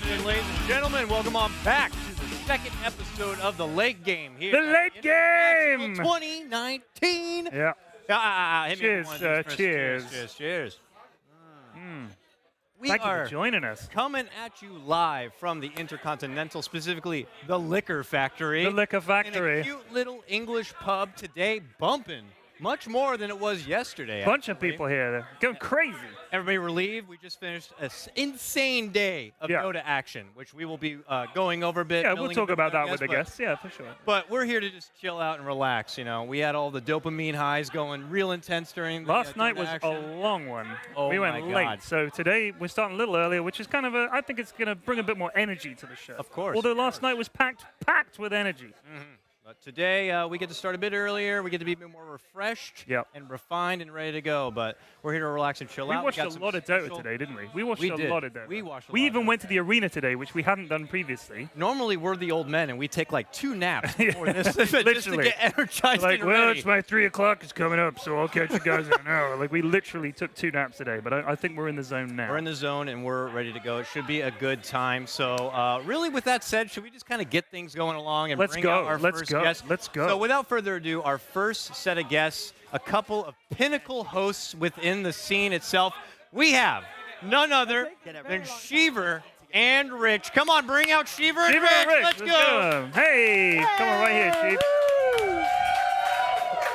afternoon, ladies and gentlemen. Welcome on back to the second episode of the Late Game here. The Late Game! 2019. Yeah. Hit me Cheers, with one sir. of these, Chris. Cheers. Cheers. We Thank you are for joining us. coming at you live from the Intercontinental, specifically the Liquor Factory. The Liquor In a Factory. cute little English pub today, bumping much more than it was yesterday. Bunch of actually. people here. They're going crazy. Everybody relieved. We just finished an insane day of Yeah. Dota action, which we will be going over a bit. Yeah, we'll milling talk a bit about that I with the guess, guests. Yeah, for sure. But we're here to just chill out and relax. You know, we had all the dopamine highs going real intense during the Last night Dota was action. a long one. Oh we my went God. late. So today we're starting a little earlier, which is kind of I think it's going to bring a bit more energy to the show. Of course, Although of last course. night was packed with energy. But today we get to start a bit earlier. We get to be a bit more refreshed Yep. and refined and ready to go. But we're here to relax and chill We out. watched got a some lot of special- Dota today, didn't we? We watched We a did. lot of Dota. We watched a We lot even of went to the arena today, which we hadn't done previously. Normally, we're the old men, and we take like 2 naps before this just to Literally. get energized Like, and well, ready. it's my 3 o'clock is coming up, so I'll catch you guys in an hour. Like, we literally took 2 naps today, but I think we're in the zone now. We're in the zone and we're ready to go. It should be a good time. So, really, with that said, should we just kind of get things going along and Let's bring go. out our Let's first go. guest? Let's go. So, without further ado, our first set of guests, a couple of pinnacle hosts within the scene itself. We have none other than Sheever and Rich. Come on, bring out Sheever and Sheever Rich. and Rich, Let's go. get 'em. Hey, come on right here, Sheep.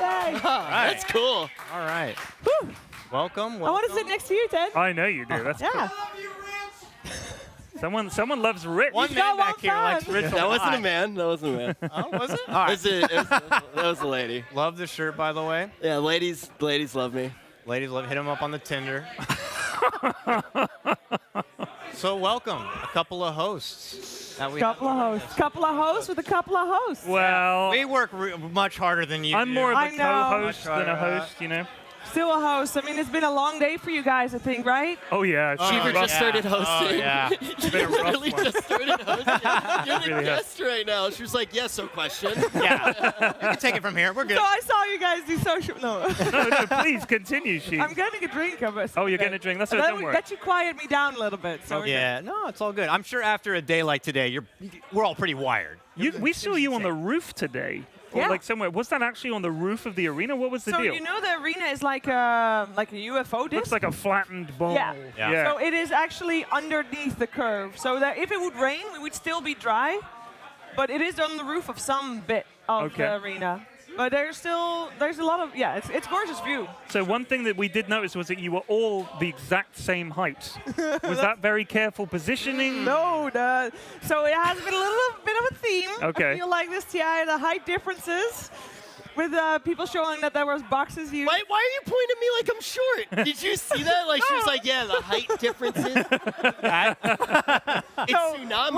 Right. That's cool. All right. Welcome. I want to sit next to you, Ted. I know you do. That's Yeah. Someone loves Rich. One He's man got back one here likes fan. Rich a That wasn't a lot. man. That wasn't a man. Oh, was it? All right. That was a lady. Love the shirt, by the way. Yeah, ladies love me. Ladies, hit him up on the Tinder. So welcome, a couple of hosts. That we Couple of hosts. Couple of hosts with a couple of hosts. Well, We work much harder than you I'm do. more of I a know. co-host Much than a harder. host, you know. Still a host. I mean, it's been a long day for you guys, I think, right? Oh yeah, Sheever rough. just started hosting. Oh, yeah. It's been a rough Literally one. just started hosting. You're the Really has. guest right now. She was like, yes, so question. Yeah. You can take it from here. We're good. So I saw you guys do social. No. No, please continue, Sheep. I'm getting a drink of it. Oh, you're getting a drink. That's all right, don't worry. That you quiet me down a little bit. So we're Yeah, no, it's all good. I'm sure after a day like today, we're all pretty wired. We saw you on the roof today. Or Yeah. like somewhere. Was that actually on the roof of the arena? What was the So deal? you know the arena is like a UFO disc? Looks like a flattened ball. Yeah. Yeah. So it is actually underneath the curve. So that if it would rain, we would still be dry. But it is on the roof of some bit of Okay. the arena. But there's a lot of, it's gorgeous view. So one thing that we did notice was that you were all the exact same height. Was that very careful positioning? No, so it has been a little bit of a theme. Okay. I feel like this TI, the height differences with people showing that there was boxes used. Why are you pointing at me like I'm short? Did you see that? Like she was like, yeah, the height differences. It's So tsunami.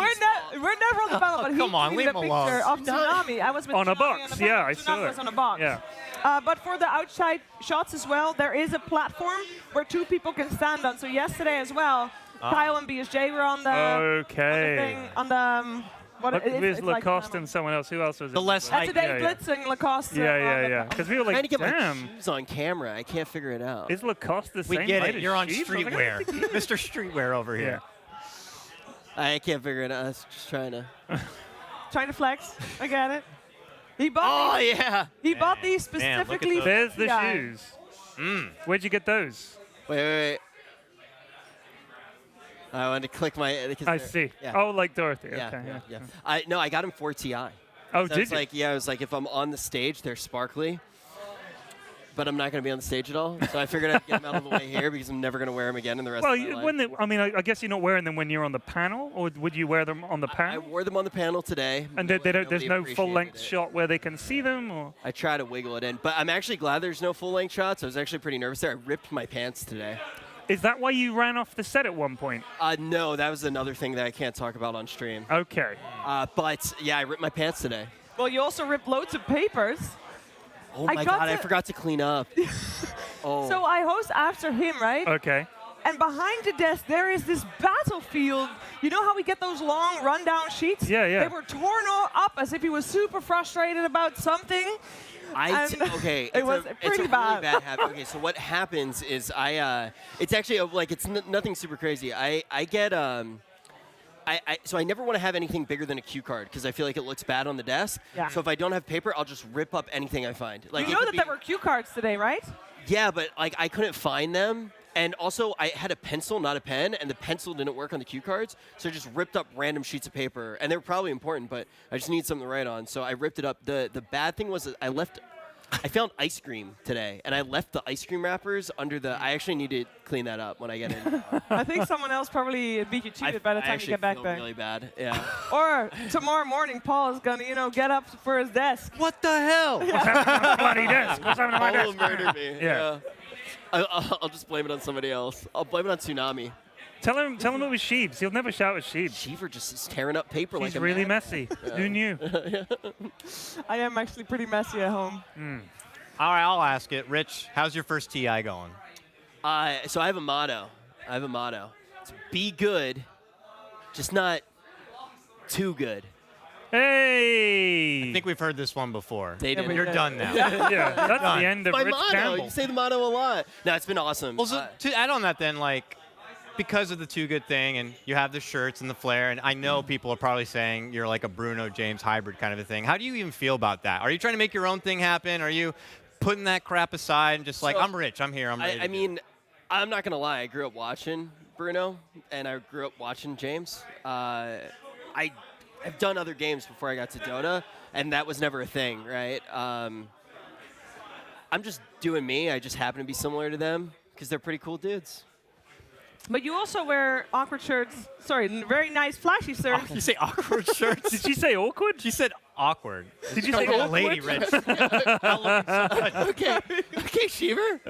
we're never on the battle, but come he on, tweeted leave a him alone. picture of Tsunami. I was with On a Tsunami box, on the yeah, back. I saw Tsunami it. was on a box. Yeah. But for the outside shots as well, there is a platform where 2 people can stand on. So yesterday as well, Kyle and BSJ were on the Okay. on the what Look, it is. there's It's like, Lacoste and someone else. Who else was it? The less That's height. today, yeah, yeah. Blitzing Lacoste. Yeah. Because we were I'm trying to like, get my damn, shoes on camera. I can't figure it out. is Lacoste the We same get height it. as You're on Sheep? streetwear. Mr. Streetwear over Yeah. here. I can't figure it out. I was just trying to. Trying to flex. I get it. He Oh bought these, yeah. he bought these Man, look at specifically. those. There's the Yeah. shoes. Where'd you get those? Wait. I wanted to click my. because I they're- see. Yeah. Oh, like Dorothy. Yeah, Okay. yeah. I got them for TI. Oh, So did it's you? like, yeah, I was like, if I'm on the stage, they're sparkly, but I'm not going to be on the stage at all. So I figured I'd get them out of the way here because I'm never going to wear them again in the rest Well, of my life. when I guess you're not wearing them when you're on the panel, or would you wear them on the I panel? wore them on the panel today. And there's Nobody no appreciated full-length it. shot where they can see them, or I try to wiggle it in, but I'm actually glad there's no full-length shots. I was actually pretty nervous there. I ripped my pants today. is that why you ran off the set at one point? No, that was another thing that I can't talk about on stream. Okay. But yeah, I ripped my pants today. Well, you also ripped loads of papers. Oh I my got god, I to- forgot to clean up. Oh. So I host after him, right? Okay. And behind the desk, there is this battlefield. You know how we get those long rundown sheets? Yeah, yeah. They were torn up as if he was super frustrated about something. Okay, It was it's pretty a bad. Really bad habit. Okay, so what happens is it's actually like it's nothing super crazy. I get So I never want to have anything bigger than a cue card because I feel like it looks bad on the desk. Yeah. So if I don't have paper, I'll just rip up anything I find. Like You know that there were cue cards today, right? Yeah, but like I couldn't find them. And also, I had a pencil, not a pen, and the pencil didn't work on the cue cards, so I just ripped up random sheets of paper. And they were probably important, but I just need something to write on, so I ripped it up. The bad thing was that I found ice cream today, and I left the ice cream wrappers under the. I actually need to clean that up when I get in. I think someone else probably beat you to it by the time you get back feel there. really bad. Yeah. Or tomorrow morning, Paul is gonna, get up for his desk. What the hell? Bloody desk. What's happening to my Paul will desk? murder me. Yeah. I'll just blame it on somebody else. I'll blame it on Tsunami. Tell him it was Sheebs. He'll never shout at Sheebs. Cheever just is tearing up paper He's like a really mad. messy. Who knew? I am actually pretty messy at home. All right, I'll ask it. Rich, how's your first TI going? So I have a motto. It's be good, just not too good. Hey! I think we've heard this one before. They did. You're done now. yeah, that's Done. the end of My Rich motto. Campbell. You say the motto a lot. No, it's been awesome. Well, so to add on that then, like, because of the Too Good thing, and you have the shirts and the flair, and I know people are probably saying you're like a Bruno James hybrid kind of a thing. How do you even feel about that? Are you trying to make your own thing happen? Are you putting that crap aside and just like, I'm rich, I'm here, I'm ready? I mean, I'm not going to lie. I grew up watching Bruno, and I grew up watching James. I've done other games before I got to Dota, and that was never a thing, right? I'm just doing me. I just happen to be similar to them because they're pretty cool dudes. But you also wear awkward shirts. Sorry, very nice flashy shirts. You say awkward shirts? Did she say awkward? She said awkward. Did you say Like a awkward? lady, Rich. Okay, Sheever.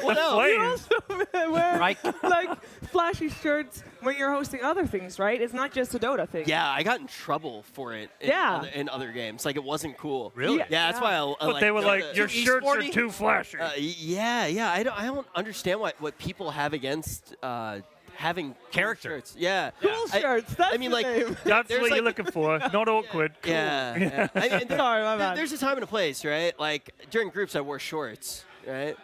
What else? Flame. You also wear Right. like flashy shirts when you're hosting other things, right? It's not just a Dota thing. Yeah, I got in trouble for it in other games. Like, it wasn't cool. Really? Yeah, that's why I But like they were Dota. like, your Too shirts are e-sporty? too flashy. Yeah. I don't understand what people have against having cool Character. shirts. Yeah. Cool I- shirts. That's I mean, the like, name. That's there's what you're like- looking for. Not awkward. Cool. Yeah. I mean, Sorry, my bad. There's a time and a place, right? Like, during groups, I wore shorts, right?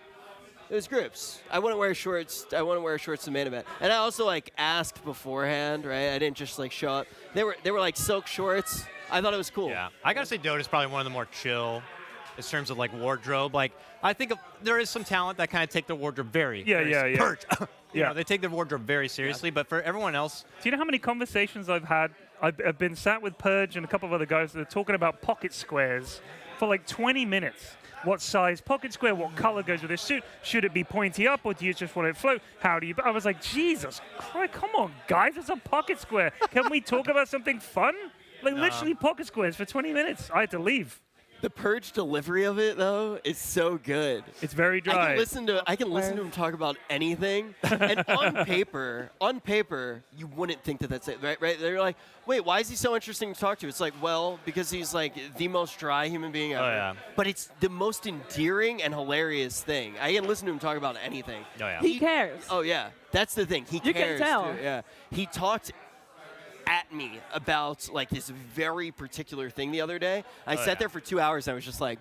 It was groups. I wouldn't wear shorts. I wouldn't wear shorts to main event. And I also like asked beforehand, right? I didn't just like show up. They were like silk shorts. I thought it was cool. Yeah, I gotta say Dota's probably one of the more chill in terms of like wardrobe. Like, I think there is some talent that kind of take their wardrobe very Yeah. perch. You Yeah. know, they take their wardrobe very seriously, but for everyone else, Do you know how many conversations I've had? I've been sat with Purge and a couple of other guys that are talking about pocket squares for like 20 minutes. What size pocket square? What color goes with this suit? Should it be pointy up or do you just want it float? How do you? I was like, Jesus Christ, come on, guys, it's a pocket square. Can we talk about something fun? Like literally pocket squares for 20 minutes. I had to leave. The Purge delivery of it though is so good. It's very I dry. can listen to him talk about anything, and on paper, you wouldn't think that that's it, right? They're like, wait, why is he so interesting to talk to? It's like, well, because he's like the most dry human being ever. yeah. But it's the most endearing and hilarious thing. I can listen to him talk about anything. oh yeah. He cares. Oh yeah, that's the thing. He You can cares tell. too. Yeah, he talked at me about like this very particular thing the other day. I sat there for 2 hours and I was just like,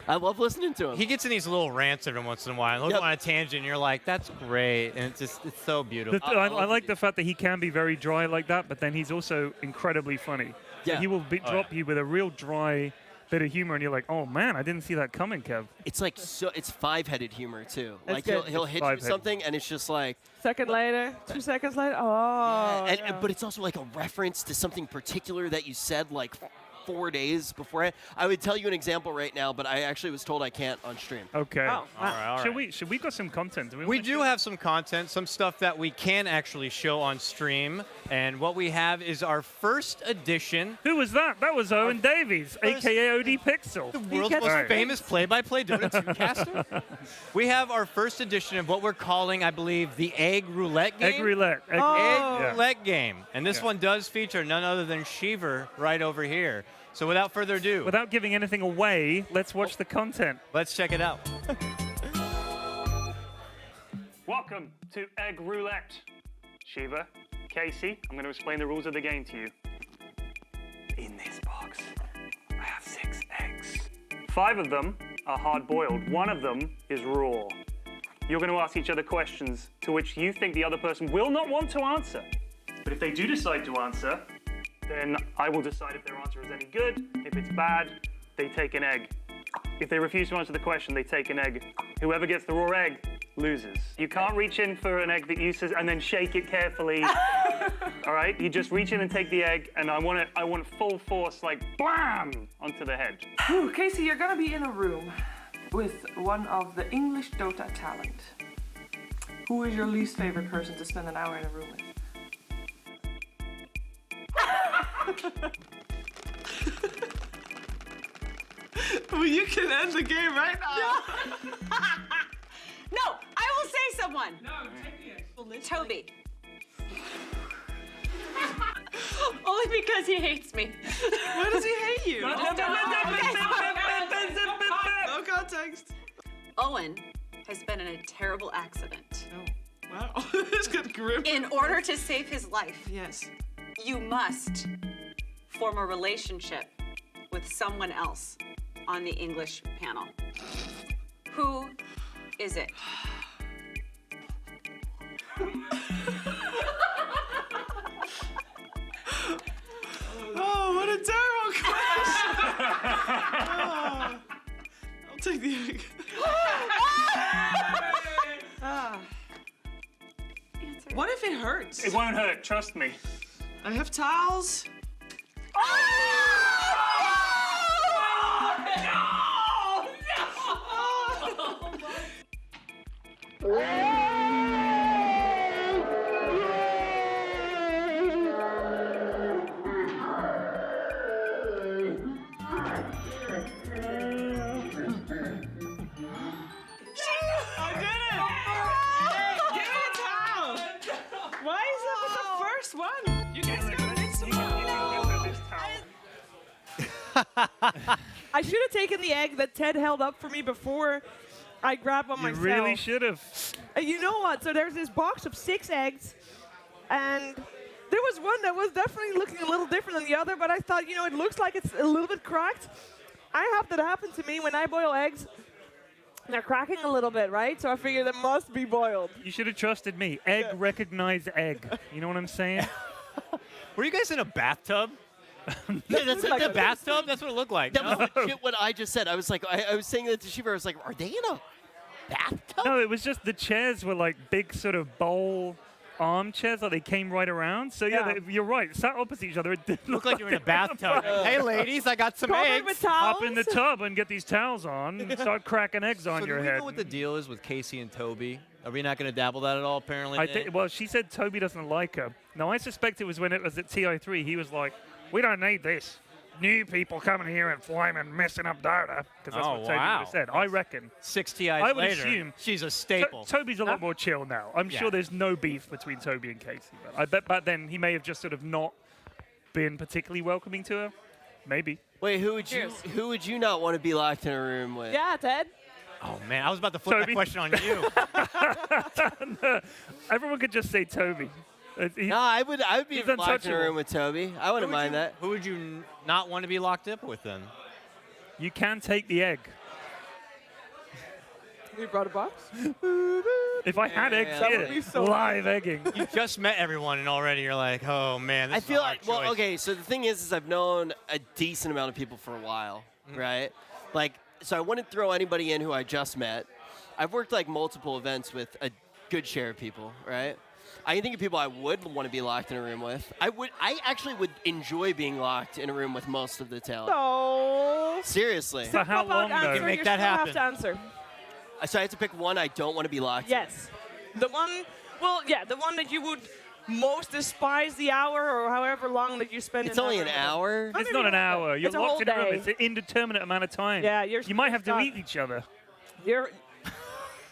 I love listening to him. He gets in these little rants every once in a while. He'll go on a tangent, and you're like, "That's great," and it's so beautiful. I like the fact that he can be very dry like that, but then he's also incredibly funny. Yeah. He will drop you with a real dry bit of humor, and you're like, oh man, I didn't see that coming, Kev. It's like it's five-headed humor too. That's Like good. he'll hit you with Five-headed. something and it's just like, Second later, 2 seconds later. Oh. yeah. but it's also like a reference to something particular that you said like 4 days beforehand. I would tell you an example right now, but I actually was told I can't on stream. Okay. Oh, all right, all right. Should we got some content? Do We wanna do share? have some content, some stuff that we can actually show on stream, and what we have is our first edition, Who was that? That was Owen Davies, aka OD Pixel. the world's gets most it. famous play-by-play Dota 2 caster. We have our first edition of what we're calling, I believe, the Egg Roulette game. Egg roulette. Egg Yeah. Roulette game, and this Yeah. one does feature none other than Sheever right over here. So without further ado, Without giving anything away, let's watch the content. let's check it out. Welcome to Egg Roulette. Shiva, Casey, I'm going to explain the rules of the game to you. In this box, I have 6 eggs. 5 of them are hard-boiled. 1 of them is raw. You're going to ask each other questions to which you think the other person will not want to answer. But if they do decide to answer, then I will decide if their answer is any good. If it's bad, they take an egg. If they refuse to answer the question, they take an egg. Whoever gets the raw egg loses. You can't reach in for an egg that uses and then shake it carefully. All right? You just reach in and take the egg, and I want full force, like blam, onto the head. Casey, you're gonna be in a room with one of the English Dota talent. Who is your least favorite person to spend an hour in a room with? Well, you can end the game right now. No, I will say someone. No, Toby. Only because he hates me. Why does he hate you? No context. Owen has been in a terrible accident. Oh, wow. This got grim. In order to save his life, Yes. you must form a relationship with someone else on the English panel. Who is it? Oh, what a terrible question. I'll take the egg. What if it hurts? It won't hurt, trust me. I have towels. I did it! Hey, give me a towel! Why is that the first one? You guys gotta make some I should have taken the egg that Ted held up for me before I grabbed one You myself. really should have. You know what? So there's this box of 6 eggs, and there was one that was definitely looking a little different than the other, but I thought, you know, it looks like it's a little bit cracked. I have that happen to me when I boil eggs. They're cracking a little bit, right? So I figured it must be boiled. You should have trusted me. Egg recognize egg. You know what I'm saying? Were you guys in a bathtub? Yeah, that's In a bathtub? That's what it looked like. That no? was legit what I just said. I was like, I was saying that to Shiva. I was like, are they in a bathtub? No, it was just the chairs were like big sort of bowl armchairs, like they came right around. So yeah, Yeah. You're right. Sat opposite each other, it did Looked like you were in a bathtub. Hey, ladies, I got some Covered eggs. with towels. Hop in the tub and get these towels on and start cracking eggs on So your do we head. know what the deal is with Casey and Toby? Are we not going to dabble that at all, apparently? I think. Well, she said Toby doesn't like her. Now, I suspect it was when it was at TI3. He was like, we don't need this. New people coming here and flaming, messing up Dota. Because that's Oh, what Toby would wow. have said. I reckon. 6 TIs I would later, assume she's a staple. Toby's a lot more chill now. I'm Yeah. sure there's no beef between Toby and Casey. But I bet back then he may have just sort of not been particularly welcoming to her. Maybe. Wait, who would you not want to be locked in a room with? Yeah, Ted. Oh, man, I was about to flip Toby. that question on you. Everyone could just say Toby. No, I would be He's locked in a untouchable. room with Toby. I wouldn't mind that. Who would you not want to be locked up with then? You can take the egg. We brought a box. If I had eggs that here, would be so live egging. You just met everyone and already you're like, oh, man, this I is feel a hard like, well, choice. okay, so the thing is I've known a decent amount of people for a while, right? Like, so I wouldn't throw anybody in who I just met. I've worked like multiple events with a good share of people, right? I can think of people I would want to be locked in a room with. I actually would enjoy being locked in a room with most of the talent. No. Seriously. For how Pop out long, though? answer, Make you that still happen. have to answer. So I have to pick one I don't want to be locked in. Yes. The one, well, yeah, the one that you would most despise the hour or however long that you spend It's in only that an room. hour. It's maybe not an a whole hour. day. You're It's a locked whole in a room. day. It's an indeterminate amount of time. Yeah, You might have to stuck. eat each other. You're,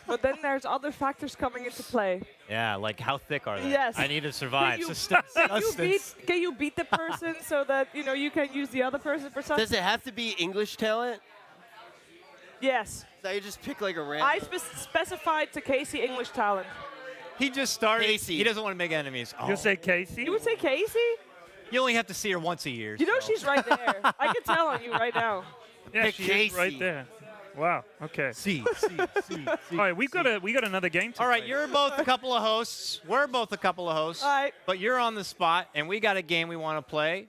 but then there's other factors coming into play. Yeah, like how thick are they? Yes. I need to survive. Can you, Sustenance. can you beat the person so that you can use the other person for something? Does it have to be English talent? Yes. So you just pick like a random. I specified to Casey English talent. He just started. Casey. He doesn't want to make enemies. Oh. You'll say Casey? You would say Casey? You only have to see her once a year. You know so. she's right there. I can tell on you right now. Yeah, Pick she is right Casey. there. Wow. Okay. C. All right, we got another game. To All right, play. you're both a couple of hosts. We're both a couple of hosts. All right. But you're on the spot, and we got a game we want to play.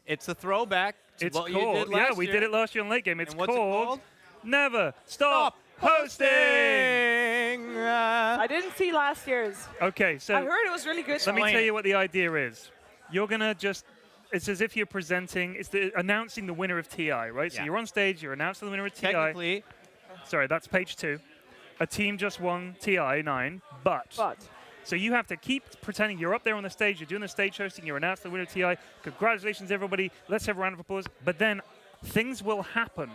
It's a throwback to It's what called. you did last Yeah, we year. did it last year in late game. It's And what's it called? Never Stop Hosting. I didn't see last year's. Okay, so I heard it was really good. let me Explain tell it. you what the idea is. You're gonna just. It's as if you're presenting. It's announcing the winner of TI, right? So Yeah. you're on stage. You're announcing the winner of TI. Technically, Sorry, that's page 2. A team just won TI 9, but. So you have to keep pretending you're up there on the stage, you're doing the stage hosting, you're announcing the winner of TI. Congratulations, everybody. Let's have a round of applause. But then things will happen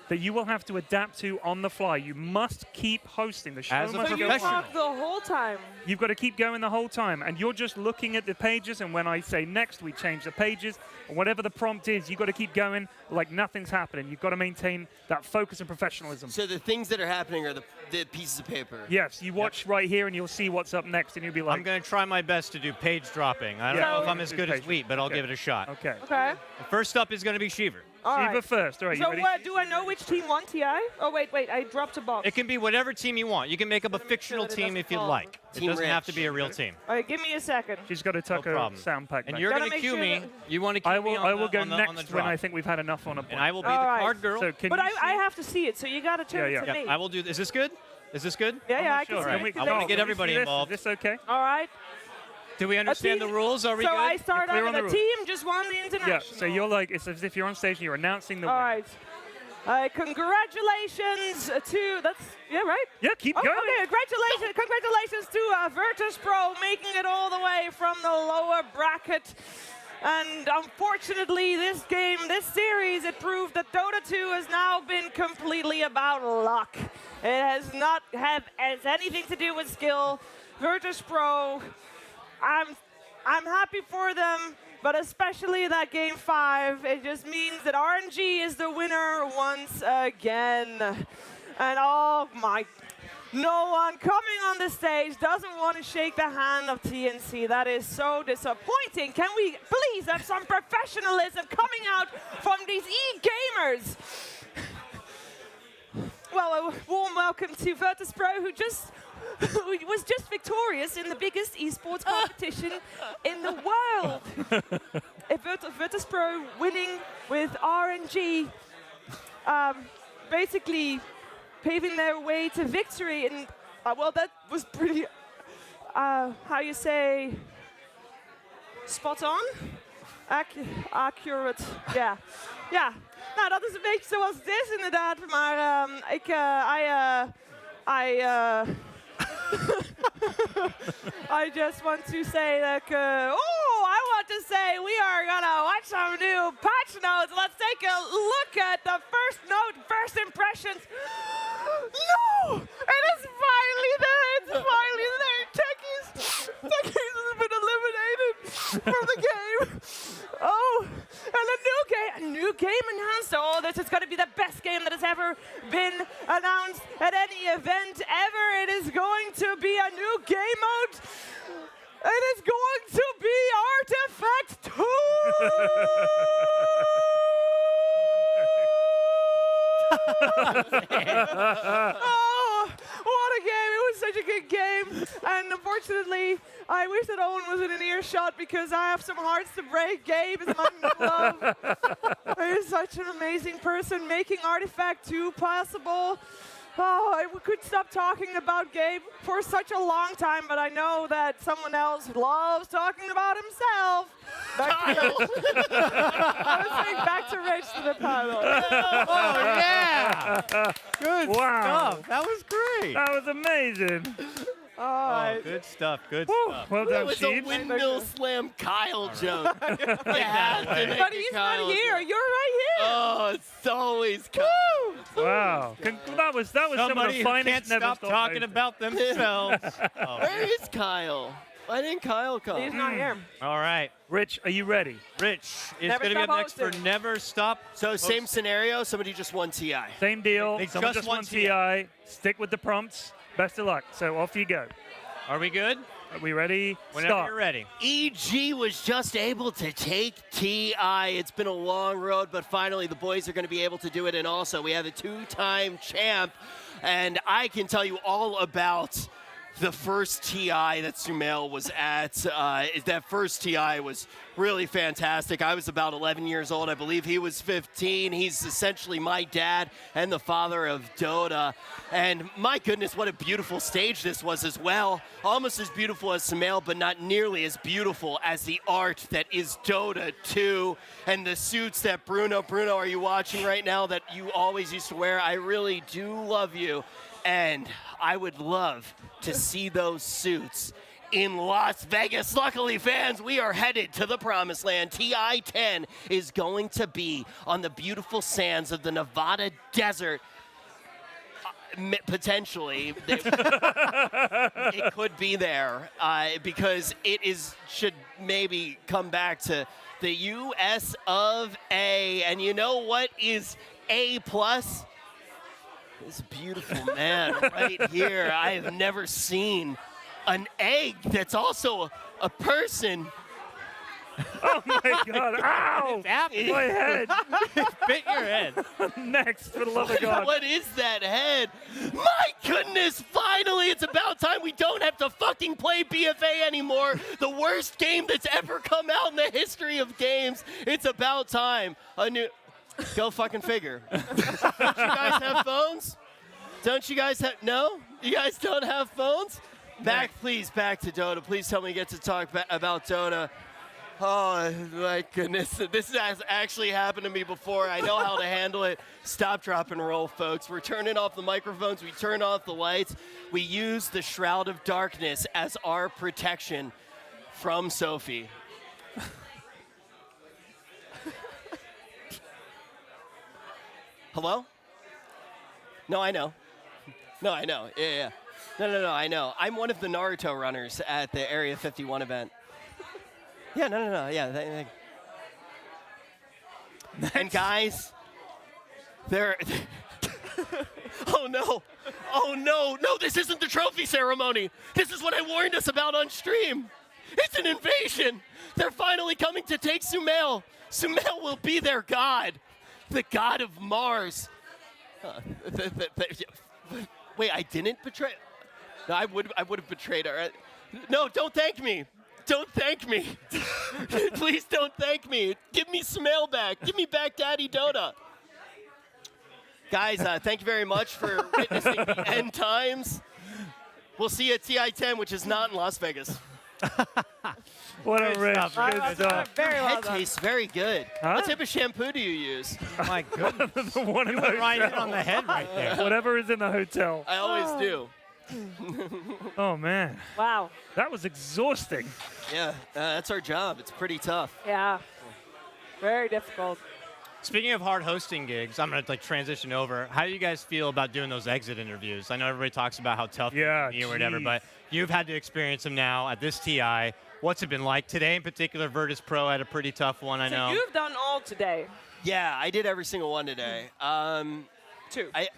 that you will have to adapt to on the fly. You must keep hosting. The show As a must So you go on. professional. talk the whole time. You've got to keep going the whole time. And you're just looking at the pages, and when I say next, we change the pages. And whatever the prompt is, you've got to keep going like nothing's happening. You've got to maintain that focus and professionalism. So the things that are happening are the pieces of paper. Yes, you watch right here, and you'll see what's up next, and you'll be like, I'm going to try my best to do page dropping. I don't Yeah. know if I'm as good as Page- Wheat, but I'll okay. give it a shot. okay. Okay. First up is going to be Sheever. All Shiva right. first. All right, you So ready? do I know which team won TI? Oh, wait, I dropped a box. It can be whatever team you want. You can make up a Make sure fictional that it team doesn't if you'd fall. like. It Team doesn't have Rich. to be a real team. All right, give me a second. She's got to tuck her problem. sound pack And back. you're Gotta going to make cue sure me. that- You want to cue I me will. on I the, will go on the, on the next when drop. I think we've had enough on a point. And I will be All the right. card girl. So can But you I see- have to see it, so you got to turn Yeah, it yeah. to Yeah, me. I will do. Is this good? Is this good? Yeah, I'm yeah, not I can sure. see All it. right. we- I wanna Carl, get can we everybody see this? involved. Is this okay? All right. Do we understand the team- rules? Are we so good? I start clear off on with the a rules? team just won the Yeah. international. So you're like, it's as if you're on stage and you're announcing the All winner. right. Congratulations to that's right. Yeah, keep Oh, going. okay, congratulations to Virtus Pro making it all the way from the lower bracket. And unfortunately, this series, it proved that Dota 2 has now been completely about luck. It has not has anything to do with skill. Virtus Pro, I'm happy for them, but especially that game 5, it just means that RNG is the winner once again. And oh my, no one coming on the stage doesn't want to shake the hand of TNC. That is so disappointing. Can we please have some professionalism coming out from these e-gamers? Well, a warm welcome to Virtus Pro, who was just victorious in the biggest esports competition in the world. Virtus Pro winning with RNG, basically paving their way to victory. And well, that was pretty, how you say, spot on? Accurate, ja. Ja, nou dat is een beetje zoals het is inderdaad, maar I just want to say like, I want to say we are gonna watch some new patch notes. Let's take a look at the first impressions. No! It is finally there! It's finally there! Techies has been eliminated from the game. Oh, and a new game announced. Oh, this is going to be the best game that has ever been announced at any event ever. It is going to be a new game mode. It is going to be Artifact 2. Oh, what a game. It was such a good game. And unfortunately, I wish that Owen wasn't in earshot because I have some hearts to break. Gabe is my love. He is such an amazing person making Artifact 2 possible. Oh, I could stop talking about Gabe for such a long time, but I know that someone else loves talking about himself. I was saying back to Rich to the panel. Oh, yeah. Good Wow. stuff. That was great. That was amazing. All Oh, right. good stuff. Good Whew, stuff. well That done, was a Sheeb. windmill slam Kyle joke. You that have to away. make But a he's Kyle not here. joke. You're right here. Oh, it's always Kyle. Wow. That was some of Somebody the who finest can't never stop talking about themselves. Oh, Where is Kyle? Why didn't Kyle come? He's not here. all right. Rich, are you ready? Rich is Never going to be up stop next for hosting. Never Stop. So same scenario. Somebody just won TI. Same deal. They Someone just just won won TI. Stick with the prompts. Best of luck. So off you go. Are we good? Are we ready? Whenever Start. you're ready. EG was just able to take TI. It's been a long road, but finally the boys are going to be able to do it. And also, we have a 2-time champ, and I can tell you all about the first TI that Sumail was at. That first TI was really fantastic. I was about 11 years old. I believe he was 15. He's essentially my dad and the father of Dota. And my goodness, what a beautiful stage this was as well. Almost as beautiful as Sumail, but not nearly as beautiful as the art that is Dota 2 and the suits that Bruno, are you watching right now, that you always used to wear? I really do love you. And I would love to see those suits in Las Vegas. Luckily, fans, we are headed to the promised land. TI-10 is going to be on the beautiful sands of the Nevada desert. Potentially, it could be there because should maybe come back to the US of A. And you know what is A+? This beautiful man right here. I have never seen an egg that's also a person. Oh my God! Ow! My head. Bit your head. Next, for the love of God. What is that head? My goodness, finally, it's about time we don't have to fucking play BFA anymore. The worst game that's ever come out in the history of games. It's about time. Go fucking figure. Don't you guys have phones? Don't you guys have, no? You guys don't have phones? Back to Dota. Please tell me you get to talk about Dota. Oh, my goodness. This has actually happened to me before. I know how to handle it. Stop, drop, and roll, folks. We're turning off the microphones. We turn off the lights. We use the Shroud of Darkness as our protection from Sophie. Hello? No, I know. No, I know. Yeah. No, I know. I'm one of the Naruto runners at the Area 51 event. Yeah, no. Yeah. And guys, Oh no, this isn't the trophy ceremony. This is what I warned us about on stream. It's an invasion. They're finally coming to take Sumail. Sumail will be their god. The god of Mars. Wait, I didn't betray. No, I would have betrayed her. No, don't thank me. Don't thank me. Please don't thank me. Give me Sumail back. Give me back Daddy Dota. Guys, thank you very much for witnessing the end times. We'll see you at TI-10, which is not in Las Vegas. What a rich. Good stuff. Very well Head done. tastes very good. Huh? What type of shampoo do you use? My goodness. The one in the You went right in hotel. on the head right there. Whatever is in the hotel. I always do. Oh, man. Wow. That was exhausting. Yeah, that's our job. It's pretty tough. Yeah. Very difficult. Speaking of hard hosting gigs, I'm going to transition over. How do you guys feel about doing those exit interviews? I know everybody talks about how tough it can be or whatever, geez. but you've had to experience them now at this TI. What's it been like? Today in particular, Virtus Pro had a pretty tough one, I So know. you've done all today. Yeah, I did every single one today. Two. I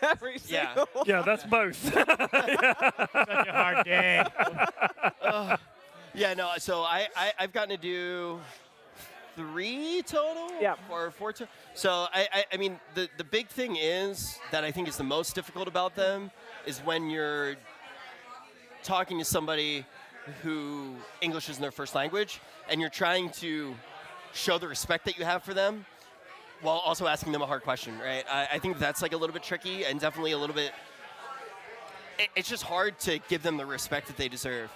Every Yeah. single one. Yeah, that's both. Such a hard day. yeah, no. So I've gotten to do 3 total. Yeah. Or 4 total. So I mean the big thing is that I think is the most difficult about them is when you're talking to somebody who English isn't their first language and you're trying to show the respect that you have for them while also asking them a hard question, right? I think that's like a little bit tricky and definitely a little bit. It's just hard to give them the respect that they deserve.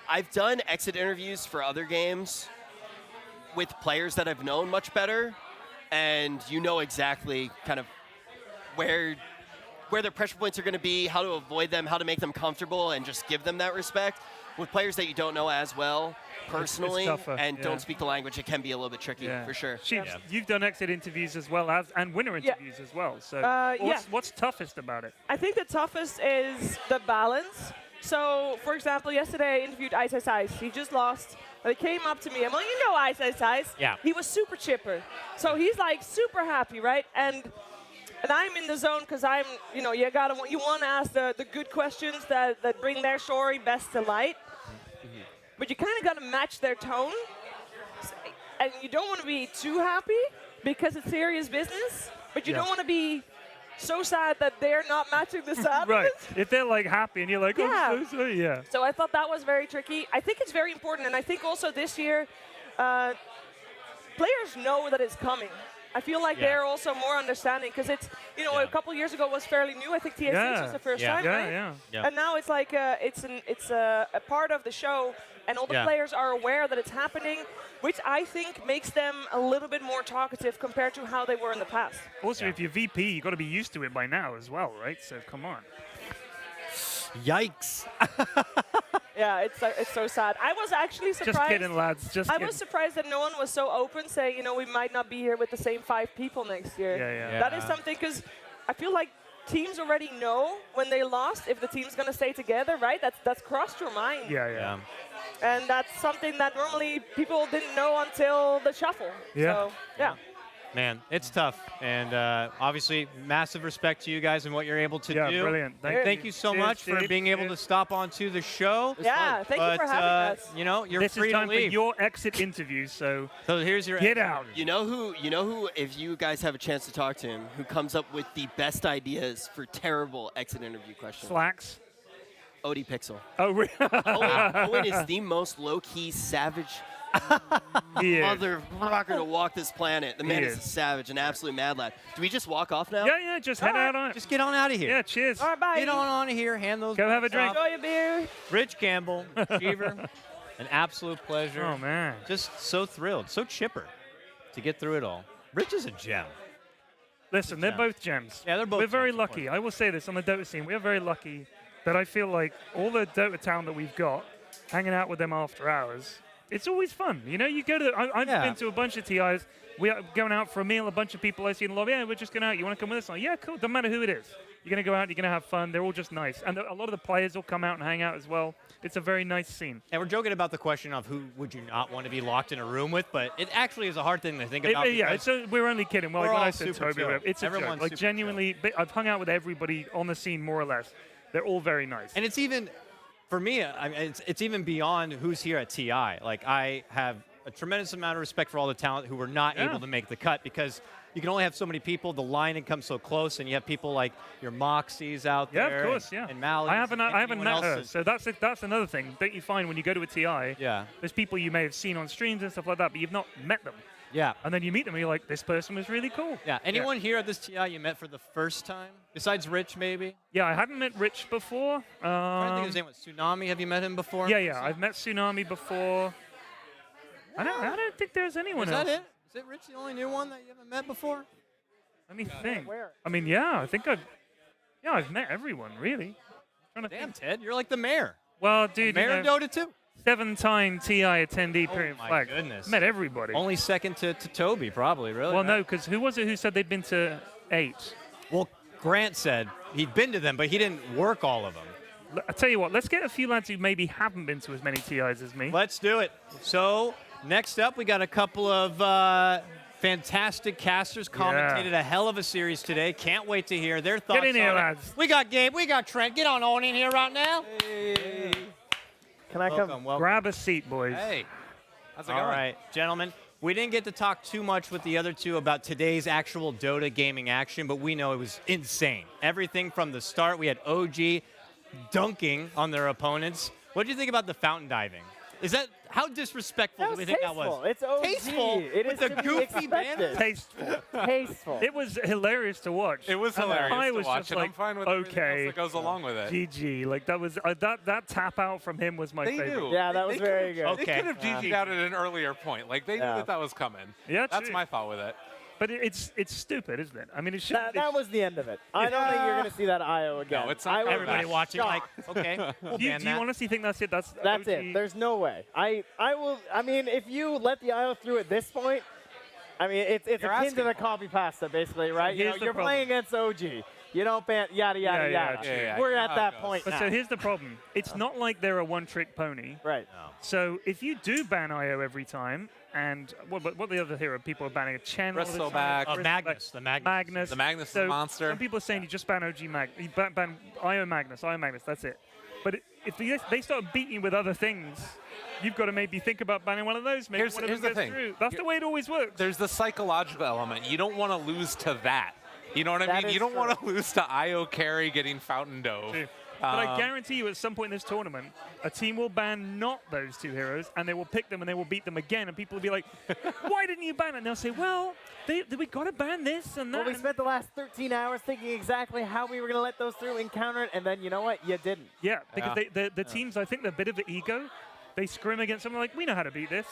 I've done exit interviews for other games with players that I've known much better, and you know exactly kind of where their pressure points are going to be, how to avoid them, how to make them comfortable, and just give them that respect. With players that you don't know as well personally tougher, and yeah. don't speak the language, it can be a little bit tricky, for sure. Sheeps, you've done exit interviews as well as and winner interviews as well. So what's toughest about it? I think the toughest is the balance. So, for example, yesterday I interviewed Ice Ice Ice. He just lost. But he came up to me and, well, you know Ice Ice Ice. Yeah. He was super chipper. So he's like super happy, right? And I'm in the zone because I'm, you want to ask the good questions that bring their story best to light. but you kind of got to match their tone. And you don't want to be too happy because it's serious business, but you don't want to be so sad that they're not matching the sadness. Right. If they're like happy and you're like, oh, Yeah. so sorry. Yeah. So I thought that was very tricky. I think it's very important, and I think also this year, players know that it's coming. I feel like they're also more understanding because it's, a couple years ago was fairly new. I think TS6 was the first time, right? Yeah. And now it's like it's a part of the show, and all the players are aware that it's happening, which I think makes them a little bit more talkative compared to how they were in the past. Also, if you're VP, you got to be used to it by now as well, right? So come on. Yikes. Yeah, it's so sad. I was actually surprised. Just kidding, lads. Just I kidding. was surprised that no one was so open, saying, we might not be here with the same 5 people next year. Yeah. That is something, because I feel like teams already know when they lost if the team's going to stay together, right? That's crossed your mind. Yeah. And that's something that normally people didn't know until the shuffle. Yeah. So, yeah. Man, it's tough. And obviously, massive respect to you guys and what you're able to Yeah, do. brilliant. Thank you so much for being able to stop onto the show. Yeah, thank you for having us. You're This free is time to for leave. your exit interview, so Here's your get exit out. interview. You know who, if you guys have a chance to talk to him, who comes up with the best ideas for terrible exit interview questions? Slacks. Odie Pixel. Oh, really? Owen is the most low-key savage He is. motherfucker to walk this planet. The man He is a is. savage, an absolute mad lad. Do we just walk off now? Yeah, just head out on it. Just get on out of here. Yeah, cheers. All right, bye. Get on here. Hand those. Go have a bucks drink. off. Enjoy your beer. Rich Campbell, Cheever, an absolute pleasure. Oh, man. Just so thrilled, so chipper to get through it all. Rich is a gem. Listen, they're both gems. Yeah, they're both We're very gems, of lucky. I will say this on the Dota scene. We are very lucky that I feel like all the Dota talent that we've got, hanging out with them after hours, it's always fun. You go to. I've been to a bunch of TIs. We are going out for a meal. A bunch of people I see in the lobby. Yeah, we're just going out. You want to come with us? I'm like, yeah, cool. Doesn't matter who it is. You're going to go out. You're going to have fun. They're all just nice. And a lot of the players will come out and hang out as well. It's a very nice scene. And we're joking about the question of who would you not want to be locked in a room with, but it actually is a hard thing to think about. We're only kidding. Well, we're like when all I said super Toby, chill. it's a Everyone's joke. Like super genuinely, I've hung out with everybody on the scene more or less. They're all very nice. And it's even, for me, I mean, it's even beyond who's here at TI. Like, I have a tremendous amount of respect for all the talent who were not able to make the cut because you can only have so many people. The line comes so close, and you have people like your Moxies out there. Yeah, of course, and Mally. I haven't met her, so that's another thing that you find when you go to a TI. Yeah. There's people you may have seen on streams and stuff like that, but you've not met them. Yeah. And then you meet them, and you're like, this person was really cool. Yeah. Anyone here at this TI you met for the first time? Besides Rich, maybe? Yeah, I hadn't met Rich before. I'm trying to think of his name was Tsunami. Have you met him before? Yeah. I've met Tsunami before. I don't think there's anyone Is else. that it? Is it Rich the only new one that you haven't met before? Let me think. Where? I mean, yeah, I think I've met everyone, really. Trying to Damn, think. Ted, you're like the mayor. Well, dude, Mayor of Dota too. 7-time TI attendee, period my flag. goodness. Met everybody. Only second to Toby, probably, really. Well, no, right? because who was it who said they'd been to 8? Well, Grant said he'd been to them, but he didn't work all of them. I tell you what, let's get a few lads who maybe haven't been to as many TIs as me. Let's do it. So, next up, we got a couple of fantastic casters commentated a hell of a series today. Can't wait to hear their thoughts Get in here, on it. lads. We got Gabe, we got Trent. Get on in here right now. Can I come? Welcome. Grab a seat, boys. Hey, how's it All going? right, gentlemen. We didn't get to talk too much with the other two about today's actual Dota gaming action, but we know it was insane. Everything from the start, we had OG dunking on their opponents. What do you think about the fountain diving? How disrespectful do we think that was? It's OG. Tasteful It with is the to be goofy band. expected. Tasteful. Tasteful. It was hilarious to watch. It was And hilarious I to was watch, just and like, I'm fine with everything else okay, that goes along with it. GG. Like that was that tap out from him was my They favorite. knew. Yeah, that was very good. Okay. They could have GG'd out at an earlier point. Like, they knew Yeah. that was coming. Yeah, That's true. my thought with it. But it's stupid, isn't it? I mean, it should. That was the end of it. I don't think you're going to see that IO again. No, it's not I coming would Everybody be watching, like, shocked. okay, we'll Do you ban that. honestly think that's it? That's That's OG? it. There's no way. I will. I mean, if you let the IO through at this point, I mean, it's You're akin asking to the for it. copy pasta, basically, right? Here's the You're problem. playing against OG. You don't ban yada yada Yeah, yada. true. Yeah, We're you know at how that it goes. point But now. so here's the problem. It's not like they're a one-trick pony. Right. So if you do ban IO every time, and what the other hero people are banning a Chen all the Bristleback. time. Magnus, the Magnus. Magnus. The Magnus is so a monster. Some people are saying you just ban OG ban IO Magnus. That's it. But if they start beating you with other things, you've got to maybe think about banning one of those. Maybe one of them the goes thing. through. That's the way it always works. There's the psychological element. You don't want to lose to that. You know what I That mean? is You don't want to true. lose to IO carry getting fountain dove. True. But I guarantee you, at some point in this tournament, a team will ban not those two heroes, and they will pick them and they will beat them again, and people will be like, "Why didn't you ban it?" And they'll say, "Well, we got to ban this and that." Well, we and- spent the last 13 hours thinking exactly how we were going to let those through and counter it, and then you know what? You didn't. Yeah, because the teams, I think, they're a bit of an ego. They scrim against someone like, "We know how to beat this.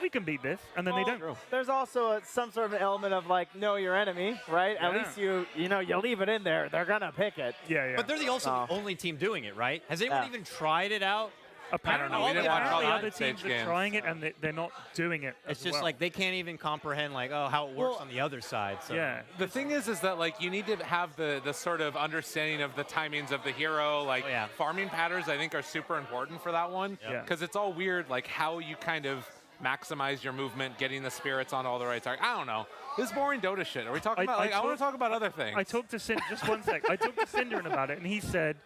We can beat this," and then they don't. There's also some sort of an element of like know your enemy, right? At Yeah. least you leave it in there. They're gonna pick it. Yeah. But they're the only team doing it, right? Has anyone Yeah. even tried it out? Apparently, know. We didn't watch all the other stage teams are games. trying it, and they're not doing it. It's as just well. like they can't even comprehend like, oh, how it works on the other side. So. Yeah. The thing is that like you need to have the sort of understanding of the timings of the hero. Like farming patterns, I think, are super important for that one. Yeah. Because it's all weird, like how you kind of maximize your movement, getting the spirits on all the right target. I don't know. This is boring Dota shit. Are we talking about? Like, I want to talk about other things. I talked to Cinder, just one sec. I talked to Cinderin about it, and he said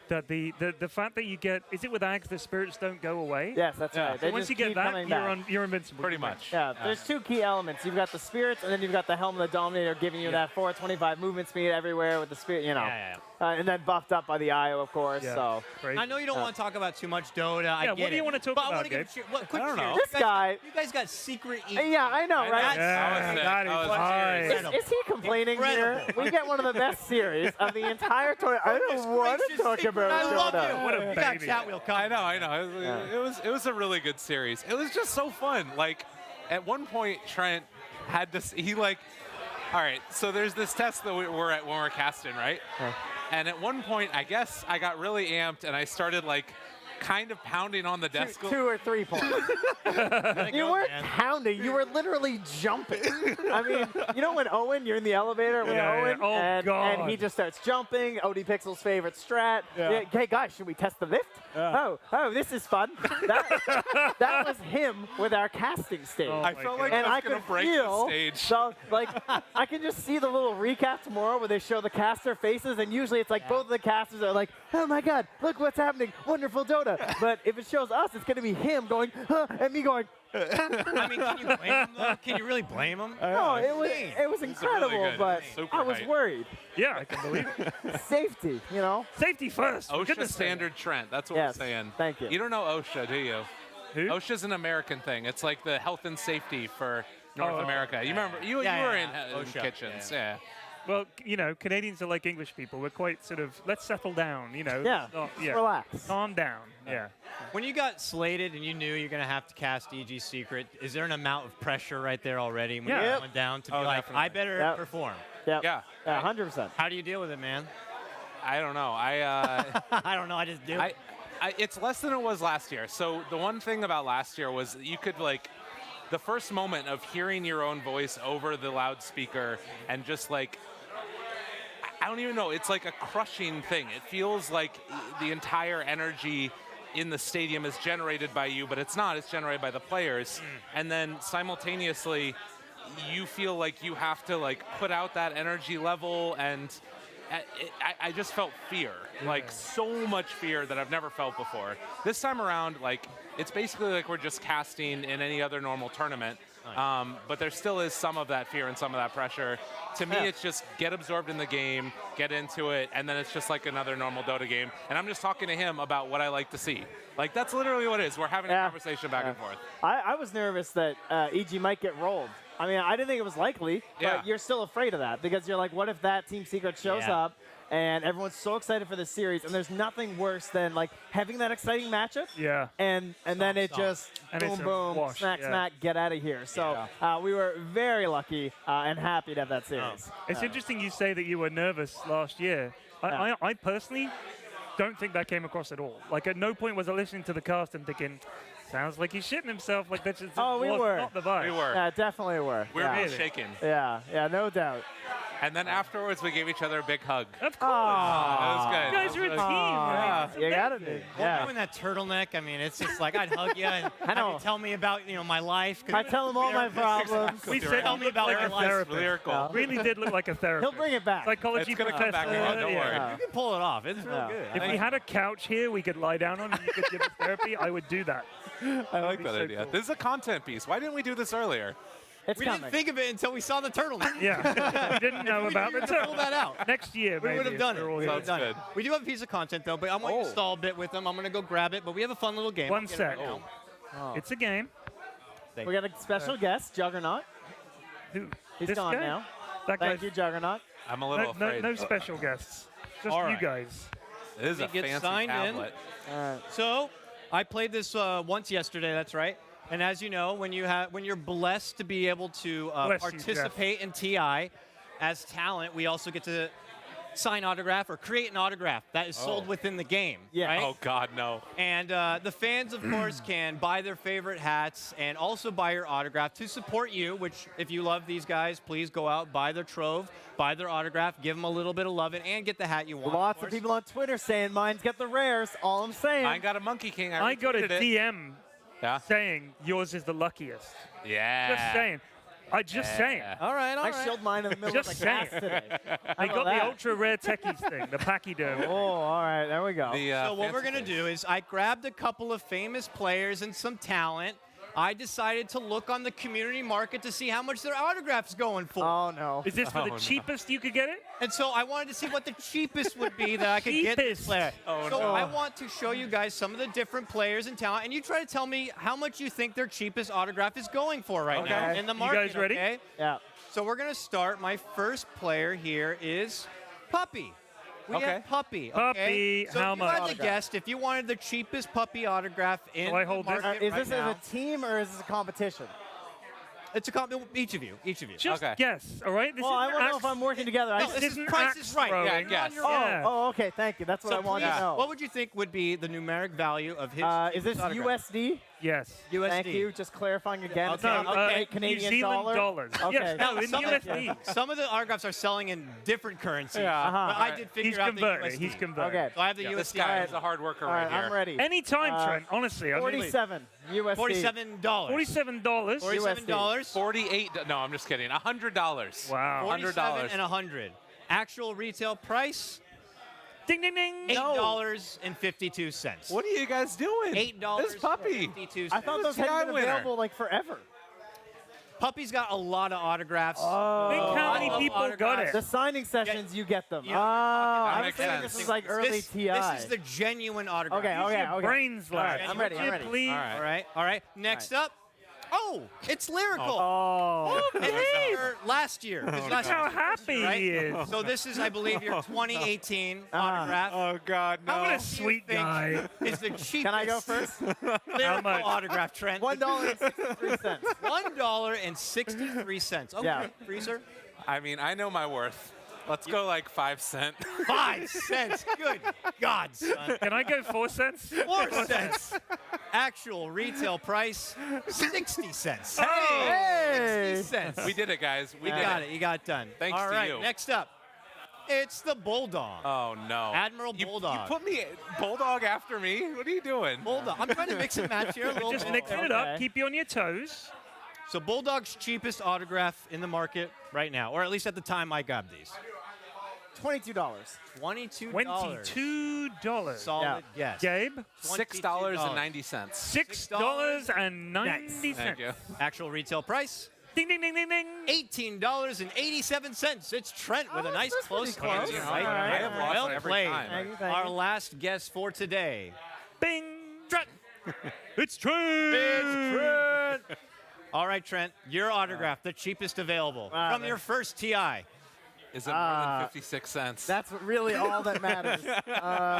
that the fact that you get, is it with Ags, the spirits don't go away? Yes, that's Yeah. right. So They once just you get keep that, coming back. you're invincible. Pretty much. Yeah, there's two key elements. You've got the spirits, and then you've got the Helm of the Dominator giving you that 425 movement speed everywhere with the spirit, and then buffed up by the IO, of course. Yeah. So Crazy. I know you don't want to talk about too much Dota. I Yeah, get what do you it. want to talk but I about, want to give Gabe? quick I don't know. share. This guy- You guys got secret. yeah, I know, right? Yeah, that is high. Is he complaining here? Incredible. We get one of the best series of the entire tournament. I don't want to Gracious talk secret. about I love Dota. you. What a You got baby. chat wheel coming. I know. It was a really good series. It was just so fun. Like, at one point, Trent had this. He like, all right. So there's this test that we're at when we're casting, right? And at one point, I guess I got really amped and I started like, kind of pounding on the desk. 2 or 3 points. You weren't pounding. You were literally jumping. I mean, you know when Owen, you're in the elevator with Yeah, Owen, yeah. Oh, and God. he just starts jumping. OD Pixel's favorite strat. Yeah, hey guys, should we test the lift? Oh, this is fun. That was him with our casting stage. Oh, I my felt God. like And I I was going could to break feel, the stage. so like, I can just see the little recap tomorrow where they show the caster faces, and usually it's like both of the casters are like, "Oh my God, look what's happening! Wonderful Dota!" But if it shows us, it's going to be him going, and me going. I mean, can you blame him though? Can you really blame him? No, it was incredible, good. but Super I was hype. worried. Yeah, I can believe it. Safety, you know. Safety first. for OSHA goodness sake. standard Trent. That's what Yes, we're saying. thank you. You don't know OSHA, do you? Who? OSHA's an American thing. It's like the health and safety for North Oh, America. You remember? You Yeah, were yeah, in OSHA, kitchens. yeah. Well, you know, Canadians are like English people. We're quite sort of, let's settle down, you know. Yeah, relax. Calm down. Yeah. When you got slated and you knew you're going to have to cast EG Secret, is there an amount of pressure right there already when Yeah. you're Yep. going down to be Oh, like, definitely. I better Yep. perform? Yep. Yeah. 100%. How do you deal with it, man? I don't know. I don't know. I just do. It's less than it was last year. So the one thing about last year was that you could like, the first moment of hearing your own voice over the loudspeaker and just like, I don't even know. It's like a crushing thing. It feels like the entire energy in the stadium is generated by you, but it's not. It's generated by the players. And then simultaneously, you feel like you have to like put out that energy level, and I just felt fear, like so much fear that I've never felt before. This time around, like it's basically like we're just casting in any other normal tournament. But there still is some of that fear and some of that pressure. To me, it's just get absorbed in the game, get into it, and then it's just like another normal Dota game. And I'm just talking to him about what I like to see. Like, that's literally what it is. We're having a conversation back and forth. I was nervous that EG might get rolled. I mean, I didn't think it was likely, but Yeah. you're still afraid of that because you're like, what if that Team Secret shows Yeah. up and everyone's so excited for this series, and there's nothing worse than like having that exciting matchup. Yeah. And then it stomp. just And boom it's a boom wash, smack yeah. smack get out of here. So we were very lucky and happy to have that series. It's interesting you say that you were nervous last year. I personally don't think that came across at all. Like, at no point was I listening to the cast and thinking, sounds like he's shitting himself. Like, that's just Oh, we was were. not the vibe. We were. Yeah, definitely were. We were yeah. both shaking. Yeah, no doubt. And then afterwards, we gave each other a big hug. Of course. That was good. You guys are a team. Aw, right? you gotta be. Yeah. Doing that turtleneck, I mean, it's just like I'd hug you and I have know. you tell me about my life. 'cause I tell him all my problems. We Right. said Tell he me looked about like your a life. therapist. Lyrical. Really did look like a therapist. He'll bring it back. Psychology It's gonna come professor. back around, don't worry. yeah. You can pull it off. It's real Yeah. good. If we had a couch here we could lie down on and you could give us therapy, I would do that. I like that so idea. cool. This is a content piece. Why didn't we do this earlier? It's we coming. didn't think of it until we saw the turtleneck. Yeah. We didn't know about the Pull that out. Next year, We maybe. would have done if it. we're all We here. would have done it. good. We do have a piece of content though, but I want you to stall a bit with them. I'm gonna go grab it, but we have a fun little game. One I'll get it sec. right now. It's a game. We got a special guest, Juggernaut. Who? He's this gone guy? now. That Thank guy's you, Juggernaut. I'm a no, little no, afraid. no special guests. Just All you right. guys. This is Let a me get fancy signed in. tablet. So, I played this once yesterday. That's right. And as you know, when you're blessed to be able to Bless you, participate in TI as talent, we also get to sign autograph or create an autograph that is sold within the game. Yeah. Right? Oh God, no. And the fans, of course, can buy their favorite hats and also buy your autograph to support you, which, if you love these guys, please go out, buy their trove, buy their autograph, give them a little bit of love, and get the hat you want. Lots of course. people on Twitter saying mine's got the rares. All I'm saying. I got a Monkey King. I got a retweeted it. DM Yeah. saying yours is the luckiest. Yeah. Just saying. I just saying. All right, all I right. showed mine in the middle Just of the saying. cast today. I How got about the that? ultra rare techies thing, the pachyderm. Oh, all right. There we go. The, So what we're fancy going to case. do is I grabbed a couple of famous players and some talent. I decided to look on the community market to see how much their autograph's going for. Oh, no. Is this for Oh, the no. cheapest you could get it? And so I wanted to see what the cheapest would be that I could get this Cheapest. player. Oh, so no. I want to show you guys some of the different players and talent, and you try to tell me how much you think their cheapest autograph is going for right now Okay. in the You market. guys ready? Okay? Yeah. So we're going to start. My first player here is Puppy. We Okay. have Puppy. Puppy, Okay? So how if you had much? to guess, if you wanted the cheapest Puppy autograph in Shall I the hold this? market Is right this now, as a team or is this a competition? it's a each of you. Just Okay. guess, all right? This Well, I isn't want to know axe- if I'm working together. I No, just- this is isn't Price axe is Right. throwing. Yeah, guess. You're on your Yeah. Oh, okay. Thank you. That's what I wanted please, to know. What would you think would be the numeric value of his Is this cheapest autograph? USD? Yes. USD. Thank you. Just clarifying again. It's Okay, not okay. a Canadian New Zealand dollar. dollars. Okay. Yes, no, in Some, USD. some of the autographs are selling in different currencies. Yeah. Uh-huh. But I did figure He's out converted. the USD. He's converted. Okay. So I have the This USD. guy is a hard worker All right, right, here. I'm ready. Anytime, Trent. Honestly, I mean, 47 USD. $47. $47. $47. $48. No, I'm just kidding. $100. Wow. $100. and $100. Actual retail price Ding, ding, ding. $8.52. What are you guys doing? $8. This puppy. 52 I thought This those hadn't guy been winner. available like forever. Puppy's got a lot of autographs. Think how many Oh, people got it. The signing sessions, you get them. Yeah. Oh, I was makes thinking sense. this is like early this, TI. This is the genuine autograph. Okay, Use okay, your okay. brains, lad. I'm ready, Would I'm you ready. Please? All right. All right, all right. Next up. Oh, it's Lyrical. Oh, And this is your last year. This is Look last how year's happy right? he is. So this is, I believe, your 2018 autograph. Oh God, no. What a What do you sweet think guy. Is the cheapest can I go first? Lyrical much? autograph, Trent? $1.63. $1.63. Okay, Yeah. freezer. I mean, I know my worth. Let's go like 5 cents. 5 cents. Good God, son. Can I go 4 cents? 4 cents. Actual retail price, 60 cents. Hey! 60 cents. We did it, guys. We You did got it. You got it done. Thanks All to right, you. next up. It's the Bulldog. Oh no. Admiral You Bulldog. put me Bulldog after me. What are you doing? Bulldog. I'm trying to mix and match here a little Just bit. mixing it up. Okay. Keep you on your toes. So Bulldog's cheapest autograph in the market right now, or at least at the time I grabbed these. $22. $22. $22. Solid guess. Gabe, $6.90. $6.90. Thank you. Actual retail price, Ding, ding, ding, ding, ding. $18.87. It's Trent with a nice that's close pretty close. close. All right, I have lost Well every played. time. Thank you, thank Our you. last guess for today. Bing. Trent. It's Trent. It's Trent. All right, Trent, your autograph, the cheapest available from your first TI. Is it more than 56 cents? That's really all that matters.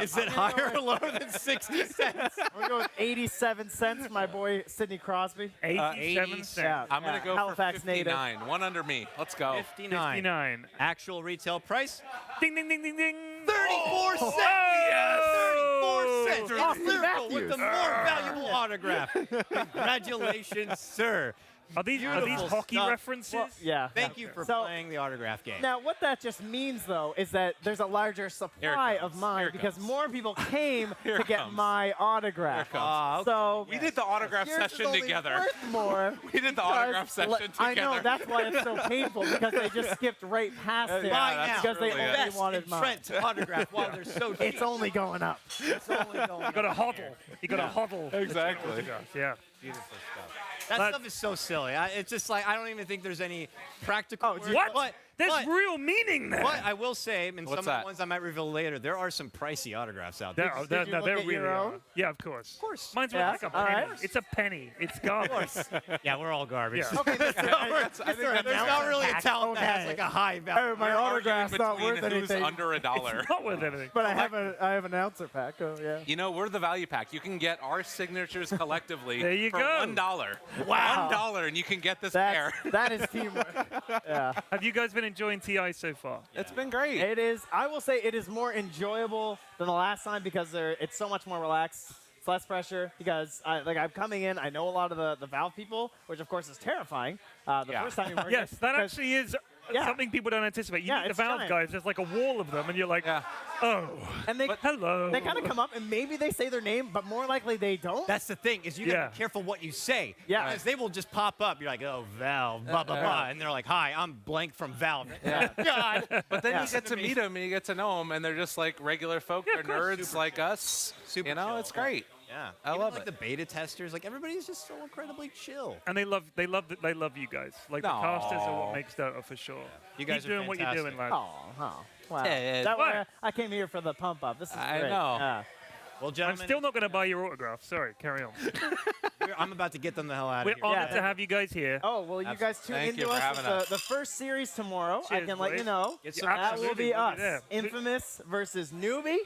Is it higher or lower than 60 cents? I'm going to go with 87 cents for my boy Sidney Crosby. 87 80 cents. Yeah. I'm going to go Halifax for native. 59. One under me. Let's go. 59. 59. Actual retail price, Ding, ding, ding, ding, ding. 34 cents. Yes. 34 cents. It's Austin Lyrical with Matthews. the more valuable autograph. Congratulations, sir. Are these Beautiful hockey stuff. references? Well, yeah. Thank you for So- playing the autograph game. Now, what that just means, though, is that there's a larger supply of comes. mine Here it because comes. more people came Here to it get comes. my autograph. Here it comes. okay. So We did the autograph yours is session only together. worth more. We did the because autograph session I together. know, that's why it's so painful because they just skipped right past it yeah, Buy that's now. because they really only it. Invest wanted in mine. Trent autograph while they're so cheap. It's only going up. It's only going You got a hodl. You got a hodl. Exactly. Yeah. Beautiful stuff. That But- stuff is so silly. It's just like I don't even think there's any practical. words. What? There's but- real meaning there. But I will say, and some What's of the that? ones I might reveal later, there are some pricey autographs out there. They're, Did you no, look they're at really your are. own? Yeah, of course. Of course. Mine's Yeah, worth like a all penny. right. It's a penny. It's garbage. Yeah, we're all garbage. Okay, Mr. I think that's There's not really a pack. talent that has Okay. like a high value. Oh, my We're autograph's arguing not between worth who's anything. under $1. Not worth anything. But I have an announcer pack. Oh yeah. You know, we're the value pack. You can get our signatures collectively There you for go. $1. Wow. $1, and you can get this pair. That is teamwork. Yeah. Have you guys been enjoying TI so far? It's been great. It is. I will say it is more enjoyable than the last time because it's so much more relaxed. It's less pressure because I'm coming in. I know a lot of the Valve people, which of course is terrifying. The Yeah. first time you work. Yes, that actually is Yeah. something people don't anticipate. You Yeah, meet the it's Valve giant. guys, there's like a wall of them, and you're like, Yeah. oh, And they hello. they kind of come up and maybe they say their name, but more likely they don't. That's the thing is you gotta Yeah. be careful what you say. Yeah. Because they will just pop up. You're like, oh, Valve, blah blah blah, and they're like, hi, I'm blank from Valve. God. But then Yeah. you get to meet them and you get to know them, and they're just like regular folk. Yeah, They're of course. nerds like us. Super you know, chill. it's great. Yeah. I Even love like it. the beta testers, like everybody's just so incredibly chill. And they love you guys. Like the Aw. casters are what makes Dota for sure. You guys Keep are doing what you're fantastic. doing, lad. Oh, wow. Yeah, That what? way I came here for the pump up. This is I great. know. Yeah. Well, I'm gentlemen, still not going to buy your autograph. Sorry, carry on. I'm about to get them the hell out We're of here. honored Yeah. to have you guys here. Oh, well, you guys tune Thank into you for us having with us. the first series tomorrow. I Cheers, can let boys. you know. Get Yeah, some That will absolutely, be we'll us. there. Infamous versus Newbie.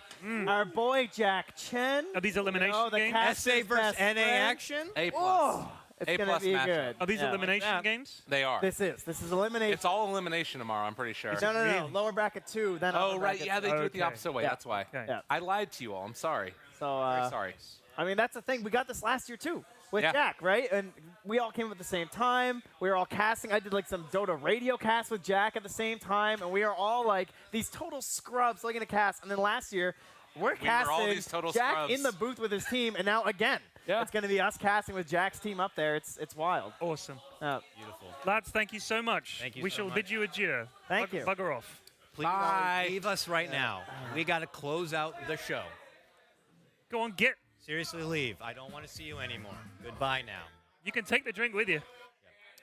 Our boy Jack Chen. Are these elimination the games? cast's SA versus best NA friend. action. A+. Oh, it's A gonna plus be matchup. good. Are these Yeah. elimination that. games? They are. This is elimination. It's all elimination tomorrow, I'm pretty sure. No. Lower bracket 2, then Oh, upper right. bracket Yeah, they two. do it the Okay. opposite way. Yeah. That's why. Okay. Yeah. I lied to you all. I'm sorry. So, Very sorry. I mean, that's the thing. We got this last year too with Yeah. Jack, right? And we all came at the same time. We were all casting. I did like some Dota radio cast with Jack at the same time, and we are all like these total scrubs looking to cast. And then last year, we're casting all these total Jack scrubs. in the booth with his team, and now again, Yeah. it's going to be us casting with Jack's team up there. It's wild. Awesome. Beautiful. Lads, thank you so much. Thank you we so shall much. bid you adieu. Thank you. Bugger off. Please Bye. leave us right now. We got to close out the show. Go on, get. Seriously, leave. I don't want to see you anymore. Goodbye now. You can take the drink with you.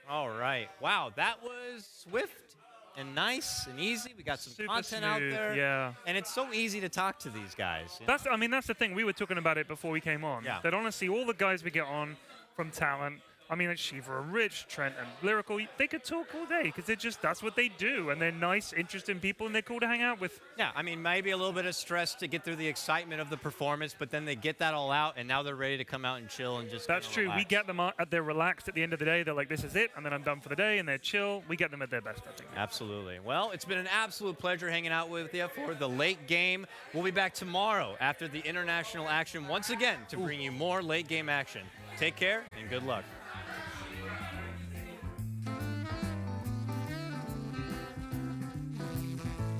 All right. Wow, that was swift and nice and easy. We got some Super content out smooth, there. yeah. And it's so easy to talk to these guys. you know? That's the thing. We were talking about it before we came on. Yeah. That honestly, all the guys we get on from talent, I mean, like Shiva and Rich, Trent and Lyrical, they could talk all day because that's what they do. And they're nice, interesting people, and they're cool to hang out with. Yeah, I mean, maybe a little bit of stress to get through the excitement of the performance, but then they get that all out, and now they're ready to come out and chill and just. That's true. We relax. get them they're relaxed at the end of the day. They're like, this is it, and then I'm done for the day, and they're chill. We get them at their best, I think. Absolutely. Well, it's been an absolute pleasure hanging out with you for the late game. We'll be back tomorrow after the international action once again to bring you more late game action. Take care and good luck.